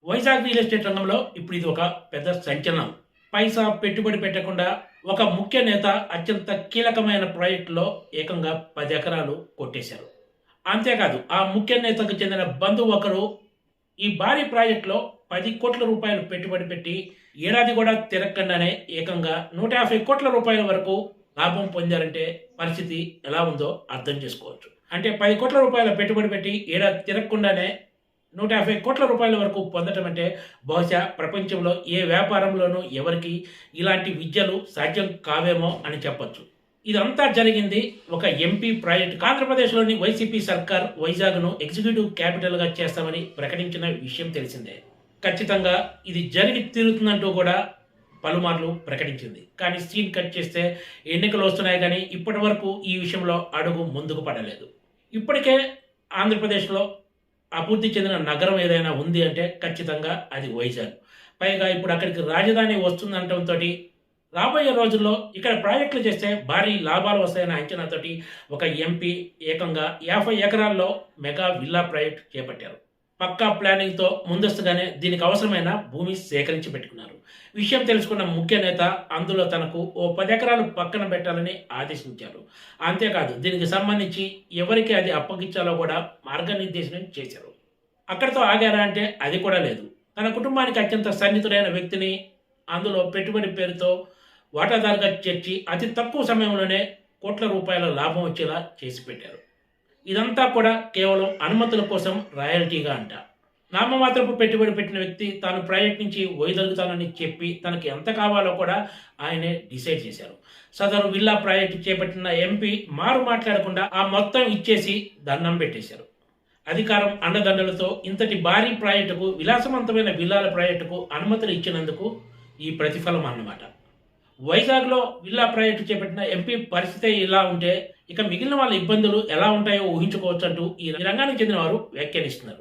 Vizag real estate రంగంలో ఇప్పుడు ఇది ఒక పెద్ద సంచలనం. పైసా పెట్టుబడి పెట్టకుండా ఒక ముఖ్య నేత అత్యంత కీలకమైన ప్రాజెక్టులో ఏకంగా 10 ఎకరాలు కొట్టేశారు. అంతేకాదు ఆ ముఖ్య నేతకు చెందిన బంధువు ఒకరు ఈ భారీ ప్రాజెక్టులో 10 కోట్ల రూపాయలు పెట్టుబడి పెట్టి ఏడాది కూడా తిరగకుండానే ఏకంగా 150 కోట్ల రూపాయల వరకు లాభం పొందారంటే పరిస్థితి ఎలా ఉందో అర్థం చేసుకోవచ్చు. అంటే 10 కోట్ల రూపాయల పెట్టుబడి పెట్టి ఏడాది తిరగకుండానే 150 కోట్ల రూపాయల వరకు పొందటం అంటే బహుశా ప్రపంచంలో ఏ వ్యాపారంలోనూ ఎవరికి ఇలాంటి విద్యలు సాధ్యం కావేమో అని చెప్పొచ్చు. ఇదంతా జరిగింది ఒక ఎంపీ ప్రాజెక్టు. ఆంధ్రప్రదేశ్లోని వైసీపీ సర్కార్ వైజాగ్ను ఎగ్జిక్యూటివ్ క్యాపిటల్గా చేస్తామని ప్రకటించిన విషయం తెలిసిందే. ఖచ్చితంగా ఇది జరిగి తీరుతుందంటూ కూడా పలుమార్లు ప్రకటించింది. కానీ సీన్ కట్ చేస్తే ఎన్నికలు వస్తున్నాయి కానీ ఇప్పటి వరకు ఈ విషయంలో అడుగు ముందుకు పడలేదు. ఇప్పటికే ఆంధ్రప్రదేశ్లో అభివృద్ధి చెందిన నగరం ఏదైనా ఉంది అంటే ఖచ్చితంగా అది వైజాగ్. పైగా ఇప్పుడు అక్కడికి రాజధాని వస్తుందనటంతో రాబోయే రోజుల్లో ఇక్కడ ప్రాజెక్టులు చేస్తే భారీ లాభాలు వస్తాయన్న అంచనాతోటి ఒక ఎంపీ ఏకంగా 50 ఎకరాల్లో మెగా విల్లా ప్రాజెక్ట్ చేపట్టారు. పక్కా ప్లానింగ్తో ముందస్తుగానే దీనికి అవసరమైన భూమి సేకరించి పెట్టుకున్నారు. విషయం తెలుసుకున్న ముఖ్య నేత అందులో తనకు ఓ 10 ఎకరాలు పక్కన పెట్టాలని ఆదేశించారు. అంతేకాదు దీనికి సంబంధించి ఎవరికి అది అప్పగించాలో కూడా మార్గనిర్దేశనం చేశారు. అక్కడితో ఆగారా అంటే అది కూడా లేదు. తన కుటుంబానికి అత్యంత సన్నిహితుడైన వ్యక్తిని అందులో పెట్టుబడి పేరుతో వాటాదారుగా చేర్చి అతి తక్కువ సమయంలోనే కోట్ల రూపాయల లాభం వచ్చేలా చేసి పెట్టారు. ఇదంతా కూడా కేవలం అనుమతుల కోసం రాయల్టీగా అంట. నామమాత్రపు పెట్టుబడి పెట్టిన వ్యక్తి తాను ప్రాజెక్ట్ నుంచి వైదొలుగుతానని చెప్పి తనకి ఎంత కావాలో కూడా ఆయనే డిసైడ్ చేశారు. సదరు విల్లా ప్రాజెక్టు చేపట్టిన ఎంపీ మారు మాట్లాడకుండా ఆ మొత్తం ఇచ్చేసి దండం పెట్టేశారు. అధికారం అండదండలతో ఇంతటి భారీ ప్రాజెక్టుకు, విలాసవంతమైన విల్లాల ప్రాజెక్టుకు అనుమతులు ఇచ్చినందుకు ఈ ప్రతిఫలం అన్నమాట. వైజాగ్లో విల్లా ప్రాజెక్టు చేపట్టిన ఎంపీ పరిస్థితి ఇలా ఉంటే ఇక మిగిలిన వాళ్ళ ఇబ్బందులు ఎలా ఉంటాయో ఊహించుకోవచ్చు అంటూ ఈ రంగానికి చెందిన వారు వ్యాఖ్యానిస్తున్నారు.